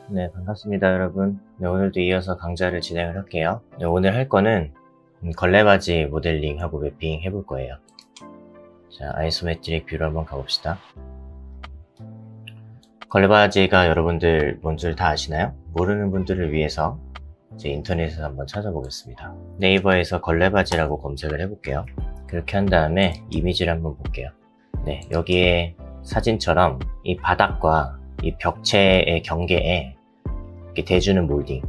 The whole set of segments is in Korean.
네, 반갑습니다, 여러분. 네, 오늘도 이어서 강좌를 진행을 할게요. 네, 오늘 할 거는 걸레바지 모델링하고 맵핑 해볼 거예요. 자, 아이소메트릭 뷰로 한번 가봅시다. 걸레바지가 여러분들 뭔지를 다 아시나요? 모르는 분들을 위해서 이제 인터넷에서 한번 찾아보겠습니다. 네이버에서 걸레바지라고 검색을 해볼게요. 그렇게 한 다음에 이미지를 한번 볼게요. 네, 여기에 사진처럼 이 바닥과 이 벽체의 경계에 이렇게 대주는 몰딩,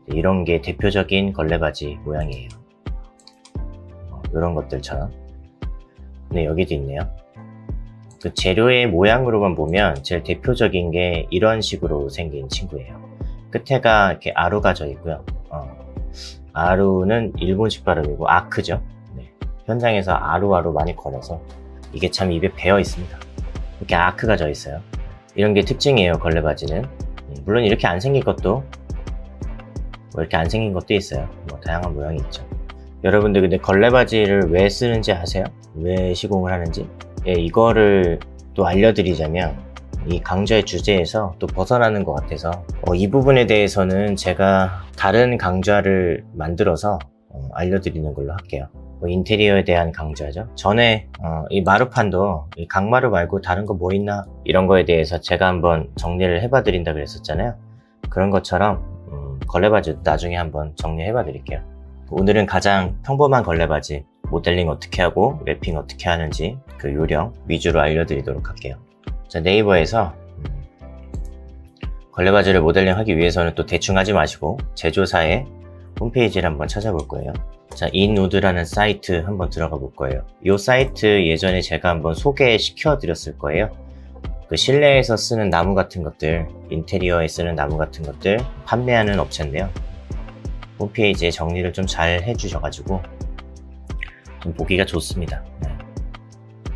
이런 게 대표적인 걸레바지 모양이에요. 이런 것들처럼. 네, 여기도 있네요. 그 재료의 모양으로만 보면 제일 대표적인 게 이런 식으로 생긴 친구예요. 끝에가 이렇게 아루가 져 있고요. 아루는 일본식 발음이고 아크죠. 네. 현장에서 아루아루 많이 걸어서 이게 참 입에 배어 있습니다. 이렇게 아크가 져 있어요. 이런 게 특징이에요, 걸레바지는. 물론 이렇게 안 생긴 것도 이렇게 안 생긴 것도 있어요. 다양한 모양이 있죠. 여러분들 근데 걸레바지를 왜 쓰는지 아세요? 왜 시공을 하는지? 예, 이거를 또 알려드리자면 이 강좌의 주제에서 또 벗어나는 것 같아서 이 부분에 대해서는 제가 다른 강좌를 만들어서 알려드리는 걸로 할게요. 인테리어에 대한 강좌죠. 전에 이 마루판도 이 강마루 말고 다른 거 뭐 있나 이런 거에 대해서 제가 한번 정리를 해봐 드린다 그랬었잖아요. 그런 것처럼 걸레바지 나중에 한번 정리해봐 드릴게요. 오늘은 가장 평범한 걸레바지 모델링 어떻게 하고 랩핑 어떻게 하는지 그 요령 위주로 알려드리도록 할게요. 자, 네이버에서 걸레바지를 모델링 하기 위해서는 또 대충 하지 마시고 제조사의 홈페이지를 한번 찾아볼 거예요. 자, 인우드라는 사이트 한번 들어가 볼 거예요. 이 사이트 예전에 제가 한번 소개시켜 드렸을 거예요. 그 실내에서 쓰는 나무 같은 것들, 인테리어에 쓰는 나무 같은 것들 판매하는 업체인데요. 홈페이지에 정리를 좀 잘 해주셔가지고 좀 보기가 좋습니다.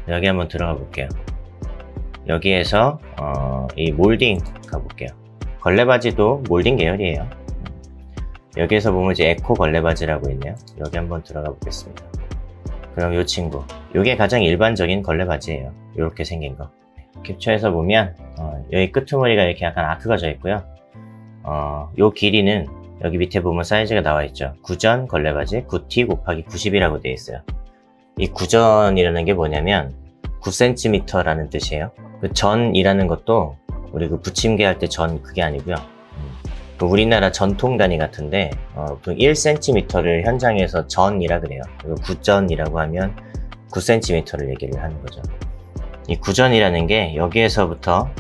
여기 한번 들어가 볼게요. 여기에서 이 몰딩 가볼게요. 걸레바지도 몰딩 계열이에요. 여기에서 보면 이제 에코 걸레바지라고 있네요. 여기 한번 들어가 보겠습니다. 그럼 이 친구, 이게 가장 일반적인 걸레바지예요. 이렇게 생긴 거. 캡처해서 보면 여기 끄트머리가 이렇게 약간 아크가 져 있고요. 요 길이는 여기 밑에 보면 사이즈가 나와 있죠. 구전 걸레바지 9T 곱하기 90이라고 되어 있어요. 이 구전이라는 게 뭐냐면 9cm라는 뜻이에요. 그 전이라는 것도 우리 그 부침개 할 때 전 그게 아니고요. 그 우리나라 전통 단위 같은데 보통 1cm를 현장에서 전이라 그래요. 그리고 구전이라고 하면 9cm를 얘기를 하는 거죠. 이 구전이라는 게 여기에서부터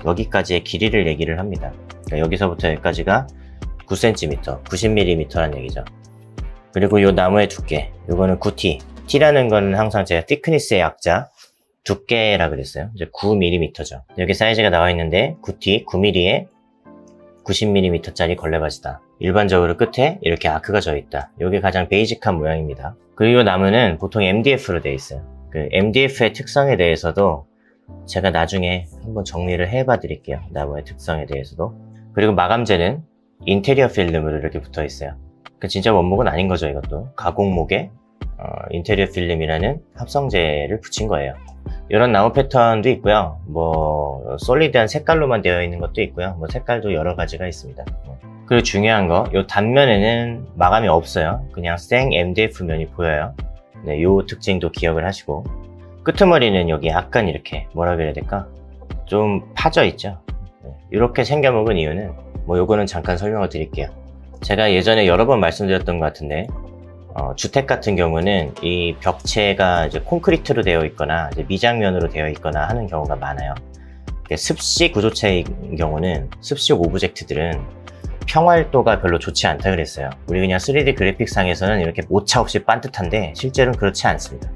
여기까지의 길이를 얘기를 합니다. 그러니까 여기서부터 여기까지가 9cm, 90mm라는 얘기죠. 그리고 이 나무의 두께, 요거는 9T. T라는 거는 항상 제가 thickness의 약자, 두께라 그랬어요. 이제 9mm죠. 여기 사이즈가 나와 있는데 9T, 9mm에 90mm짜리 걸레바지다. 일반적으로 끝에 이렇게 아크가 져 있다. 이게 가장 베이직한 모양입니다. 그리고 이 나무는 보통 MDF로 되어 있어요. 그 MDF의 특성에 대해서도 제가 나중에 한번 정리를 해봐 드릴게요. 나무의 특성에 대해서도. 그리고 마감재는 인테리어 필름으로 이렇게 붙어 있어요. 그 진짜 원목은 아닌 거죠, 이것도. 가공목에 인테리어 필름이라는 합성재를 붙인 거예요. 이런 나무 패턴도 있고요. 솔리드한 색깔로만 되어 있는 것도 있고요. 색깔도 여러 가지가 있습니다. 그리고 중요한 거, 이 단면에는 마감이 없어요. 그냥 생 MDF 면이 보여요. 네, 요 특징도 기억을 하시고. 끄트머리는 여기 약간 이렇게 뭐라 그래야 될까? 좀 파져 있죠. 네, 이렇게 생겨먹은 이유는 요거는 잠깐 설명을 드릴게요. 제가 예전에 여러 번 말씀드렸던 것 같은데 주택 같은 경우는 이 벽체가 이제 콘크리트로 되어 있거나 이제 미장면으로 되어 있거나 하는 경우가 많아요. 습식 구조체인 경우는 습식 오브젝트들은 평활도가 별로 좋지 않다 그랬어요. 우리 그냥 3D 그래픽상에서는 이렇게 오차 없이 반듯한데 실제로는 그렇지 않습니다.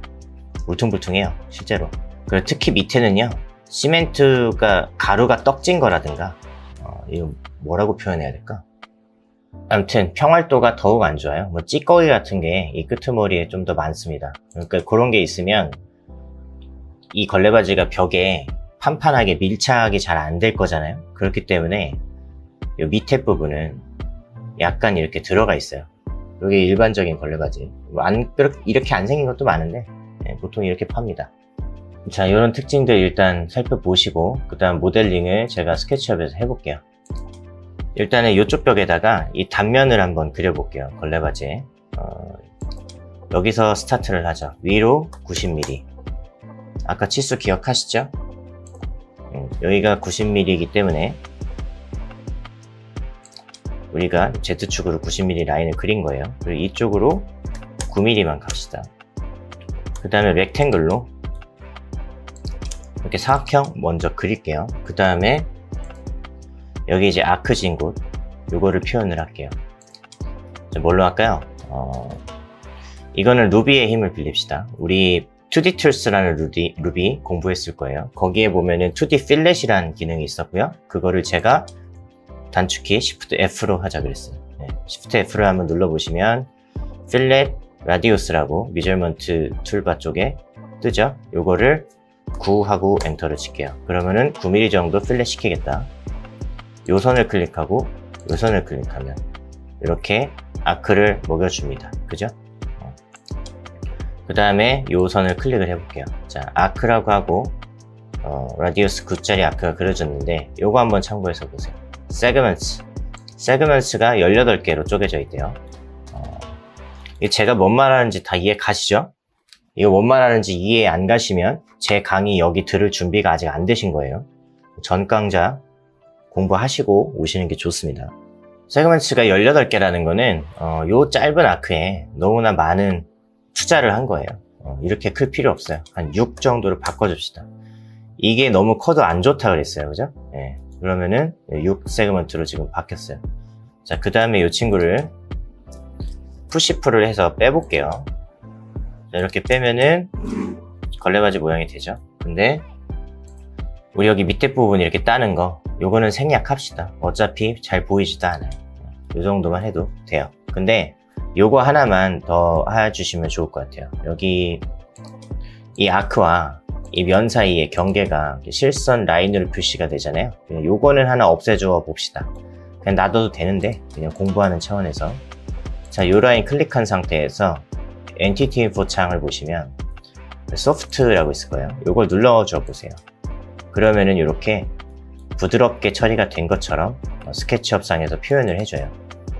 울퉁불퉁해요, 실제로. 그리고 특히 밑에는요, 시멘트가 가루가 떡진 거라든가 이거 뭐라고 표현해야 될까? 아무튼 평활도가 더욱 안 좋아요. 찌꺼기 같은 게 이 끄트머리에 좀 더 많습니다. 그러니까 그런 게 있으면 이 걸레바지가 벽에 판판하게 밀착이 잘 안 될 거잖아요. 그렇기 때문에 이 밑에 부분은 약간 이렇게 들어가 있어요. 이게 일반적인 걸레바지. 이렇게 안 생긴 것도 많은데 보통 이렇게 팝니다. 자, 이런 특징들 일단 살펴보시고 그 다음 모델링을 제가 스케치업에서 해볼게요. 일단은 이쪽 벽에다가 이 단면을 한번 그려볼게요. 걸레바지에. 여기서 스타트를 하죠. 위로 90mm. 아까 치수 기억하시죠? 여기가 90mm이기 때문에 우리가 Z축으로 90mm 라인을 그린 거예요. 그리고 이쪽으로 9mm만 갑시다. 그 다음에 렉탱글로 이렇게 사각형 먼저 그릴게요. 그 다음에 여기 이제 아크 진 곳 요거를 표현을 할게요. 뭘로 할까요? 이거는 루비의 힘을 빌립시다. 우리 2D Tools라는 루비 공부했을 거예요. 거기에 보면은 2D 필렛이라는 기능이 있었고요. 그거를 제가 단축키 Shift F로 하자 그랬어요. 네, Shift F를 한번 눌러보시면 필렛 라디우스라고 미저먼트 툴바 쪽에 뜨죠? 요거를 9 하고 엔터를 칠게요. 그러면은 9mm 정도 필렛 시키겠다. 요 선을 클릭하고 요 선을 클릭하면 이렇게 아크를 먹여줍니다. 그죠? 그 다음에 요 선을 클릭을 해볼게요. 자, 아크라고 하고 라디우스 9짜리 아크가 그려졌는데 요거 한번 참고해서 보세요. 세그먼트가 18개로 쪼개져 있대요. 제가 뭔 말하는지 다 이해 가시죠? 이거 뭔 말하는지 이해 안 가시면 제 강의 여기 들을 준비가 아직 안 되신 거예요. 전 강좌 공부하시고 오시는 게 좋습니다. 세그먼트가 18개라는 거는 요 짧은 아크에 너무나 많은 투자를 한 거예요. 이렇게 클 필요 없어요. 한 6 정도로 바꿔줍시다. 이게 너무 커도 안 좋다 그랬어요. 그죠? 네. 그러면은 6 세그먼트로 지금 바뀌었어요. 자, 그 다음에 이 친구를 푸시풀을 해서 빼볼게요. 자, 이렇게 빼면은 걸레바지 모양이 되죠. 근데 우리 여기 밑에 부분 이렇게 따는 거 요거는 생략합시다. 어차피 잘 보이지도 않아요. 요 정도만 해도 돼요. 근데 요거 하나만 더 해주시면 좋을 것 같아요. 여기 이 아크와 이 면 사이의 경계가 실선 라인으로 표시가 되잖아요. 요거는 하나 없애줘 봅시다. 그냥 놔둬도 되는데 그냥 공부하는 차원에서 자, 요 라인 클릭한 상태에서 엔티티 인포 창을 보시면 소프트라고 있을 거예요. 요걸 눌러줘 보세요. 그러면은 이렇게 부드럽게 처리가 된 것처럼 스케치업 상에서 표현을 해줘요.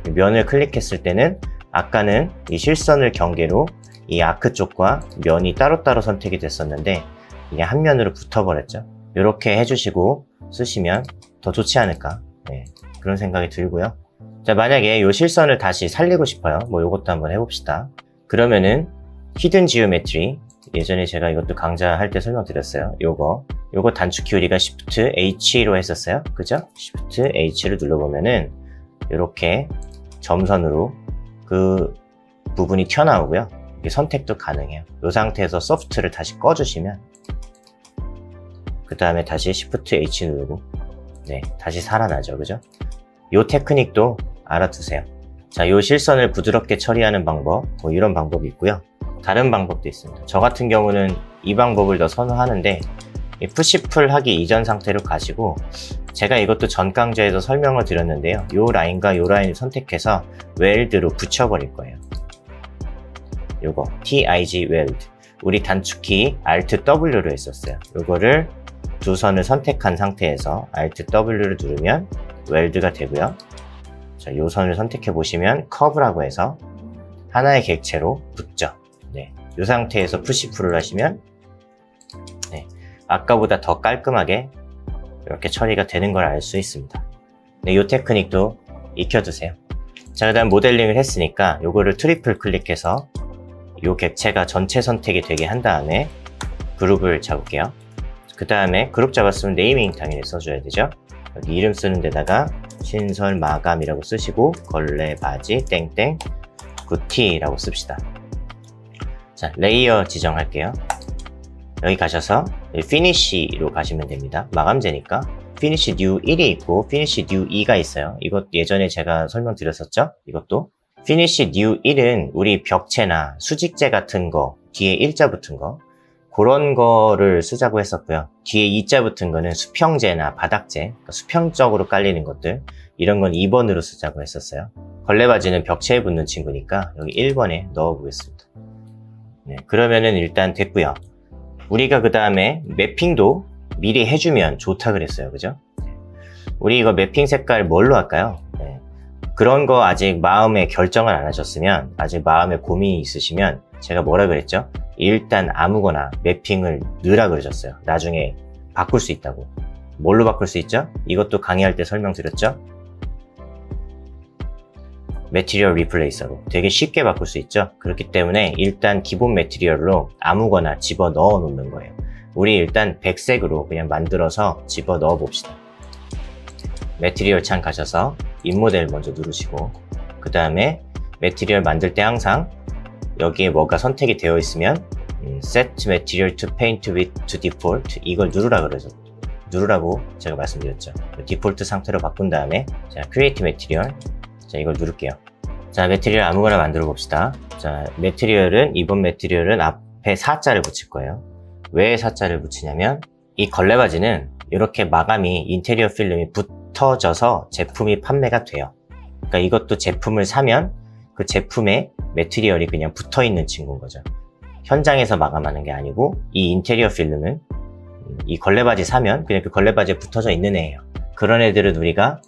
면을 클릭했을 때는 아까는 이 실선을 경계로 이 아크 쪽과 면이 따로따로 선택이 됐었는데 그냥 한 면으로 붙어버렸죠. 이렇게 해주시고 쓰시면 더 좋지 않을까, 네, 그런 생각이 들고요. 자, 만약에 이 실선을 다시 살리고 싶어요. 뭐 요것도 한번 해봅시다. 그러면은 히든 지오메트리, 예전에 제가 이것도 강좌할 때 설명드렸어요. 요거 단축키 우리가 Shift H로 했었어요. 그죠? Shift H를 눌러보면은 이렇게 점선으로 그 부분이 튀어나오고요. 이게 선택도 가능해요. 이 상태에서 소프트를 다시 꺼주시면 그 다음에 다시 Shift H 누르고 네, 다시 살아나죠. 그죠? 이 테크닉도 알아두세요. 자, 이 실선을 부드럽게 처리하는 방법, 뭐 이런 방법이 있고요. 다른 방법도 있습니다. 저 같은 경우는 이 방법을 더 선호하는데 푸시풀 하기 이전 상태로 가시고 제가 이것도 전 강좌에서 설명을 드렸는데요. 요 라인과 요 라인을 선택해서 웰드로 붙여버릴 거예요. 요거 TIG 웰드, 우리 단축키 Alt W로 했었어요. 요거를 두 선을 선택한 상태에서 Alt W를 누르면 웰드가 되고요. 자, 요 선을 선택해 보시면 커브라고 해서 하나의 객체로 붙죠. 네, 이 상태에서 푸시풀을 하시면 네, 아까보다 더 깔끔하게 이렇게 처리가 되는 걸 알 수 있습니다. 네, 이 테크닉도 익혀두세요. 자, 그 다음 모델링을 했으니까 요거를 트리플 클릭해서 이 객체가 전체 선택이 되게 한 다음에 그룹을 잡을게요. 그 다음에 그룹 잡았으면 네이밍 당연히 써줘야 되죠. 여기 이름 쓰는 데다가 신설 마감이라고 쓰시고 걸레바지 땡땡 굿티라고 씁시다. 자, 레이어 지정할게요. 여기 가셔서 피니쉬로 가시면 됩니다. 마감재니까 피니쉬 뉴 1이 있고 피니쉬 뉴 2가 있어요. 이것 예전에 제가 설명드렸었죠. 이것도 피니쉬 뉴 1은 우리 벽체나 수직재 같은 거 뒤에 일자 붙은 거 그런 거를 쓰자고 했었고요. 뒤에 이자 붙은 거는 수평재나 바닥재, 그러니까 수평적으로 깔리는 것들 이런 건 2번으로 쓰자고 했었어요. 걸레바지는 벽체에 붙는 친구니까 여기 1번에 넣어 보겠습니다. 네, 그러면은 일단 됐고요. 우리가 그 다음에 매핑도 미리 해주면 좋다 그랬어요. 그죠? 우리 이거 매핑 색깔 뭘로 할까요? 그런 거 아직 마음에 결정을 안 하셨으면, 아직 마음에 고민이 있으시면 제가 뭐라 그랬죠? 일단 아무거나 매핑을 넣으라 그러셨어요. 나중에 바꿀 수 있다고. 뭘로 바꿀 수 있죠? 이것도 강의할 때 설명드렸죠? 매티리얼 리플레이서로 되게 쉽게 바꿀 수 있죠. 그렇기 때문에 일단 기본 매티리얼로 아무거나 집어 넣어 놓는 거예요. 우리 일단 백색으로 그냥 만들어서 집어 넣어 봅시다. 매티리얼 창 가셔서 인모델 먼저 누르시고, 그 다음에 매티리얼 만들 때 항상 여기에 뭐가 선택이 되어 있으면 Set Material to Paint with to Default, 이걸 누르라고 제가 말씀드렸죠. 디폴트 상태로 바꾼 다음에 자, Create Material, 자, 이걸 누를게요. 자, 매티리얼 아무거나 만들어 봅시다. 자, 매티리얼은, 이번 매티리얼은 앞에 4자를 붙일 거예요. 왜 4자를 붙이냐면 이 걸레바지는 이렇게 마감이 인테리어 필름이 붙어져서 제품이 판매가 돼요. 그러니까 이것도 제품을 사면 그 제품에 매티리얼이 그냥 붙어 있는 친구인 거죠. 현장에서 마감하는 게 아니고, 이 인테리어 필름은 이 걸레바지 사면 그냥 그 걸레바지에 붙어져 있는 애예요. 그런 애들은 우리가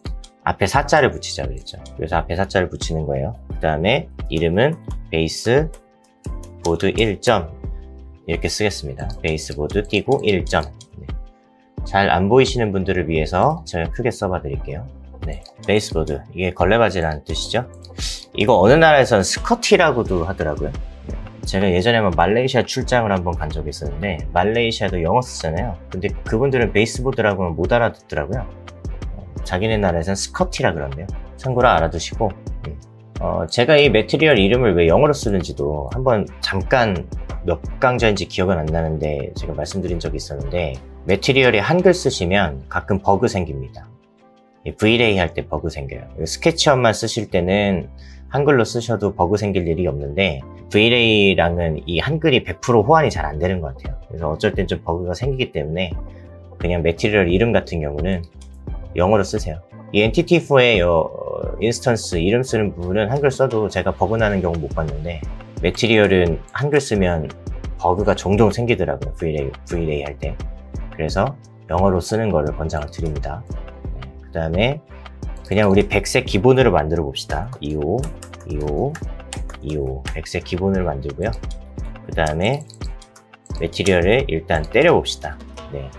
앞에 4자를 붙이자 그랬죠. 그래서 앞에 4자를 붙이는 거예요. 그 다음에 이름은 베이스 보드 1점 이렇게 쓰겠습니다. 베이스 보드 띄고 1점. 네. 잘 안 보이시는 분들을 위해서 제가 크게 써봐 드릴게요. 네. 베이스 보드, 이게 걸레바지라는 뜻이죠. 이거 어느 나라에서는 스커티라고도 하더라고요. 제가 예전에 말레이시아 출장을 한번 간 적이 있었는데, 말레이시아도 영어 쓰잖아요. 근데 그분들은 베이스보드라고 하면 못 알아듣더라고요. 자기네 나라에서는 스커티라 그런대요. 참고로 알아두시고, 제가 이 매트리얼 이름을 왜 영어로 쓰는지도 한번 잠깐 몇 강좌인지 기억은 안 나는데 제가 말씀드린 적이 있었는데, 매트리얼에 한글 쓰시면 가끔 버그 생깁니다. V-Ray 할 때 버그 생겨요. 스케치업만 쓰실 때는 한글로 쓰셔도 버그 생길 일이 없는데, V-Ray랑은 이 한글이 100% 호환이 잘 안 되는 것 같아요. 그래서 어쩔 땐 좀 버그가 생기기 때문에 그냥 매티리얼 이름 같은 경우는 영어로 쓰세요. 이 NTT4의 인스턴스 이름 쓰는 부분은 한글 써도 제가 버그 나는 경우 못 봤는데, 매티리얼은 한글 쓰면 버그가 종종 생기더라고요. V-Ray 할 때. 그래서 영어로 쓰는 거를 권장을 드립니다. 네, 그 다음에 그냥 우리 백색 기본으로 만들어 봅시다. 25 백색 기본으로 만들고요. 그 다음에 매티리얼을 일단 때려 봅시다. 네.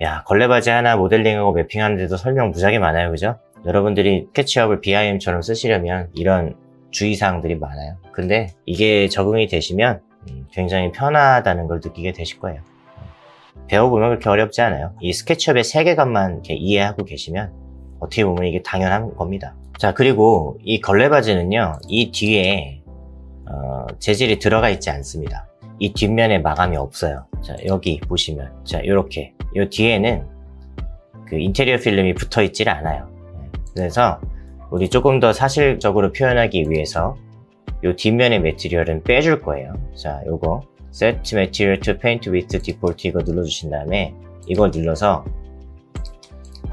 야, 걸레바지 하나 모델링하고 매핑하는데도 설명 무지하게 많아요, 그죠? 여러분들이 스케치업을 BIM처럼 쓰시려면 이런 주의사항들이 많아요. 근데 이게 적응이 되시면 굉장히 편하다는 걸 느끼게 되실 거예요. 배워보면 그렇게 어렵지 않아요. 이 스케치업의 세계관만 이렇게 이해하고 계시면 어떻게 보면 이게 당연한 겁니다. 자, 그리고 이 걸레바지는요, 이 뒤에 재질이 들어가 있지 않습니다. 이 뒷면에 마감이 없어요. 자, 여기 보시면, 자, 이렇게 이 뒤에는 그 인테리어 필름이 붙어 있질 않아요. 그래서 우리 조금 더 사실적으로 표현하기 위해서 이 뒷면의 매티리얼은 빼줄 거예요. 자, 요거 Set Material to Paint with Default 이거 눌러주신 다음에 이걸 눌러서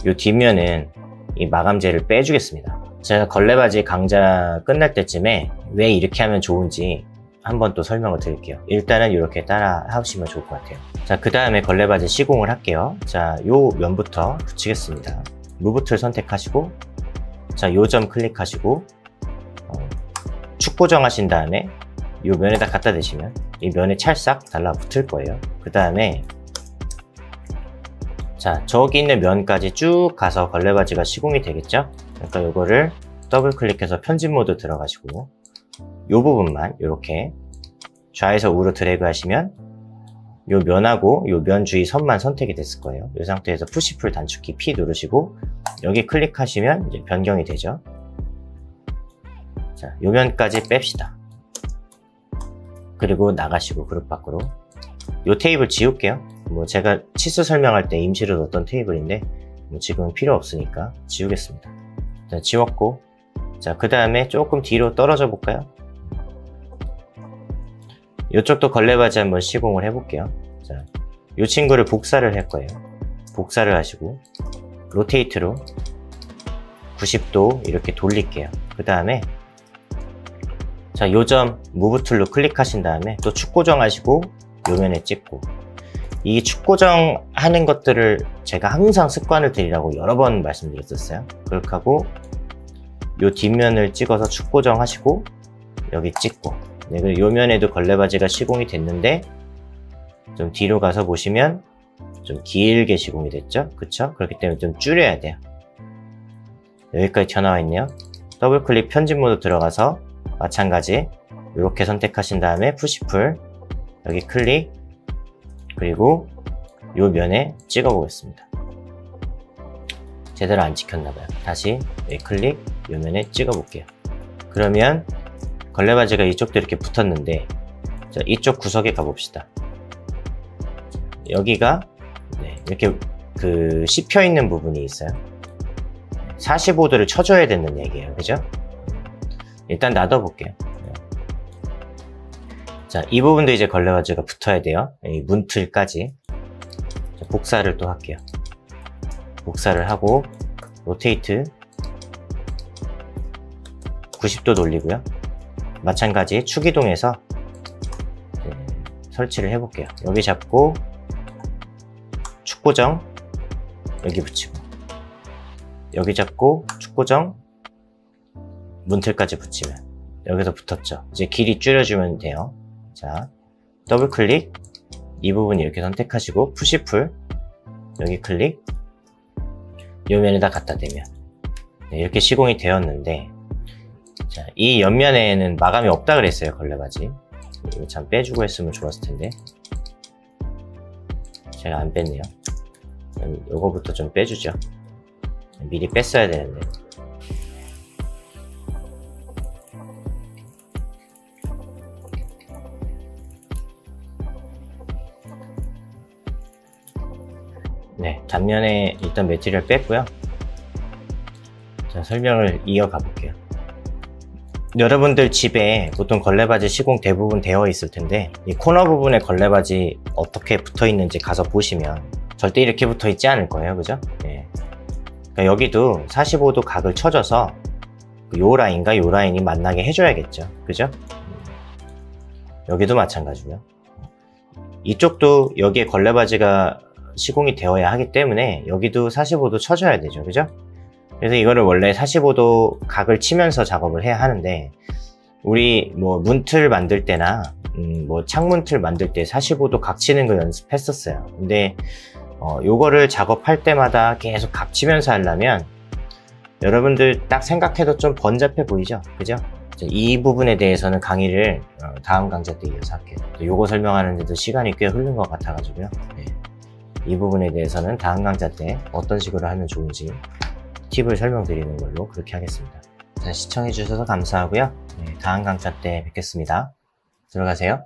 이 뒷면은 이 마감재를 빼주겠습니다. 제가 걸레바지 강좌 끝날 때쯤에 왜 이렇게 하면 좋은지 한번 또 설명을 드릴게요. 일단은 이렇게 따라 하시면 좋을 것 같아요. 자, 그 다음에 걸레바지 시공을 할게요. 자, 요 면부터 붙이겠습니다. 무브 툴 선택하시고, 자, 요 점 클릭하시고, 축 고정하신 다음에 요 면에다 갖다 대시면 이 면에 찰싹 달라붙을 거예요. 그 다음에 자, 저기 있는 면까지 쭉 가서 걸레바지가 시공이 되겠죠? 그러니까 요거를 더블 클릭해서 편집 모드 들어가시고, 요 부분만 이렇게 좌에서 우로 드래그 하시면 요 면하고 요 면 주위 선만 선택이 됐을 거예요. 이 상태에서 푸시풀 단축키 P 누르시고 여기 클릭하시면 이제 변경이 되죠. 자, 요 면까지 뺍시다. 그리고 나가시고 그룹 밖으로 요 테이블 지울게요. 뭐 제가 치수 설명할 때 임시로 넣었던 테이블인데 뭐 지금은 필요 없으니까 지우겠습니다. 자, 지웠고, 자, 그 다음에 조금 뒤로 떨어져 볼까요? 이쪽도 걸레바지 한번 시공을 해볼게요. 자, 이 친구를 복사를 할 거예요. 복사를 하시고 로테이트로 90도 이렇게 돌릴게요. 그 다음에 자, 요점 무브 툴로 클릭하신 다음에 또 축 고정하시고 요면에 찍고, 이 축 고정하는 것들을 제가 항상 습관을 들이라고 여러 번 말씀드렸었어요. 그렇게 하고 요 뒷면을 찍어서 축 고정하시고 여기 찍고, 네, 그리고 요 면에도 걸레바지가 시공이 됐는데 좀 뒤로 가서 보시면 좀 길게 시공이 됐죠? 그쵸? 그렇기 때문에 좀 줄여야 돼요. 여기까지 튀어나와 있네요. 더블 클릭 편집 모드 들어가서 마찬가지 이렇게 선택하신 다음에 푸시풀 여기 클릭, 그리고 요 면에 찍어 보겠습니다. 제대로 안 찍혔나봐요. 다시 여기 클릭, 요 면에 찍어 볼게요. 그러면 걸레바지가 이쪽도 이렇게 붙었는데, 자, 이쪽 구석에 가봅시다. 여기가 이렇게 씹혀 있는 부분이 있어요. 45도를 쳐줘야 되는 얘기예요. 그죠? 일단 놔둬 볼게요. 자, 이 부분도 이제 걸레바지가 붙어야 돼요. 이 문틀까지. 자, 복사를 또 할게요. 복사를 하고 로테이트 90도 돌리고요. 마찬가지 축 이동해서 설치를 해볼게요. 여기 잡고 축 고정 여기 붙이고, 여기 잡고 축 고정 문틀까지 붙이면 여기서 붙었죠. 이제 길이 줄여주면 돼요. 자, 더블 클릭, 이 부분 이렇게 선택하시고 푸시풀 여기 클릭, 요 면에다 갖다 대면 이렇게 시공이 되었는데, 자, 이 옆면에는 마감이 없다 그랬어요. 걸레바지 이거 참 빼주고 했으면 좋았을 텐데 제가 안 뺐네요. 요거부터 좀 빼주죠. 미리 뺐어야 되는데. 네, 단면에 일단 매트리얼 뺐고요. 자, 설명을 이어가 볼게요. 여러분들 집에 보통 걸레바지 시공 대부분 되어 있을 텐데, 이 코너 부분에 걸레바지 어떻게 붙어 있는지 가서 보시면 절대 이렇게 붙어 있지 않을 거예요. 그죠? 네. 그러니까 여기도 45도 각을 쳐줘서 요 라인과 요 라인이 만나게 해줘야겠죠. 그죠? 여기도 마찬가지고요. 이쪽도 여기에 걸레바지가 시공이 되어야 하기 때문에 여기도 45도 쳐줘야 되죠. 그죠? 그래서 이거를 원래 45도 각을 치면서 작업을 해야 하는데, 우리 뭐 문틀 만들 때나 뭐 창문틀 만들 때 45도 각 치는 거 연습했었어요. 근데 요거를 작업할 때마다 계속 각 치면서 하려면 여러분들 딱 생각해도 좀 번잡해 보이죠? 그죠? 이 부분에 대해서는 강의를 다음 강좌 때 이어서 할게요. 요거 설명하는데도 시간이 꽤 흐른 것 같아가지고요. 네. 이 부분에 대해서는 다음 강좌 때 어떤 식으로 하면 좋은지 팁을 설명드리는 걸로 그렇게 하겠습니다. 자, 시청해주셔서 감사하고요. 네, 다음 강좌 때 뵙겠습니다. 들어가세요.